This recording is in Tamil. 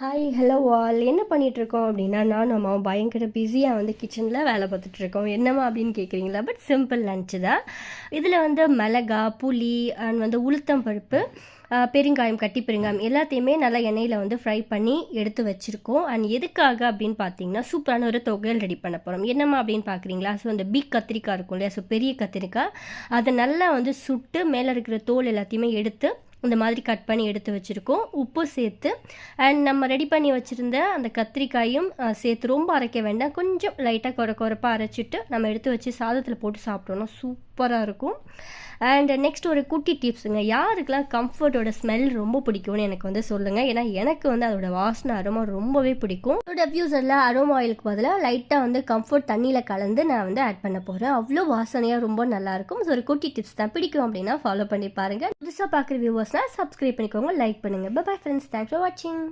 ஹாய் ஹலோ ஆல் என்ன பண்ணிகிட்ருக்கோம் அப்படின்னா நானும் அம்மாவும் பயங்கர பிஸியாக கிச்சனில் வேலை பார்த்துட்ருக்கோம். என்னம்மா அப்படின்னு கேட்குறீங்களா? பட் சிம்பிள் லன்ச்சு தான். இதில் மிளகா, புளி அண்ட் உளுத்தம் பருப்பு, பெருங்காயம், கட்டி பெருங்காயம் எல்லாத்தையுமே நல்லா எண்ணெயில் ஃப்ரை பண்ணி எடுத்து வச்சுருக்கோம். அண்ட் எதுக்காக அப்படின்னு பார்த்தீங்கன்னா சூப்பரான ஒரு தொகையல் ரெடி பண்ண போகிறோம். என்னம்மா அப்படின்னு பார்க்குறீங்களா? ஸோ அந்த பிக் கத்திரிக்காய் இருக்கும் இல்லையா, ஸோ பெரிய கத்திரிக்காய், அதை நல்லா சுட்டு மேலே இருக்கிற தோல் எல்லாத்தையுமே எடுத்து இந்த மாதிரி கட் பண்ணி எடுத்து வச்சுருக்கோம். உப்பு சேர்த்து அண்ட் நம்ம ரெடி பண்ணி வச்சுருந்த அந்த கத்திரிக்காயும் சேர்த்து ரொம்ப அரைக்க வேண்டாம், கொஞ்சம் லைட்டாக குறைப்பாக அரைச்சிட்டு நம்ம எடுத்து வச்சு சாதத்தில் போட்டு சாப்பிட்டோன்னா சூப்பராக இருக்கும். அண்ட் நெக்ஸ்ட் ஒரு குட்டி டிப்ஸுங்க, யாருக்கெல்லாம் கம்ஃபர்ட்டோட ஸ்மெல் ரொம்ப பிடிக்கும்னு எனக்கு சொல்லுங்கள். ஏன்னா எனக்கு அதோட வாசனை அரோமா ரொம்பவே பிடிக்கும். அதோட ஃபியூசரில் அரோமா ஆயிலுக்கு பதிலாக லைட்டாக கம்ஃபர்ட் தண்ணியில் கலந்து நான் ஆட் பண்ண போகிறேன். அவ்வளோ வாசனையாக ரொம்ப நல்லாயிருக்கும். ஸோ ஒரு குட்டி டிப்ஸ் தான், பிடிக்கும் அப்படின்னா ஃபாலோ பண்ணி பாருங்கள். புதுசாக பார்க்குற வியூவர்ஸ்னால் சப்ஸ்கிரைப் பண்ணிக்கோங்க, லைக் பண்ணுங்கள். பை ஃப்ரெண்ட்ஸ், தேங்க்ஸ் ஃபார் வாட்சிங்.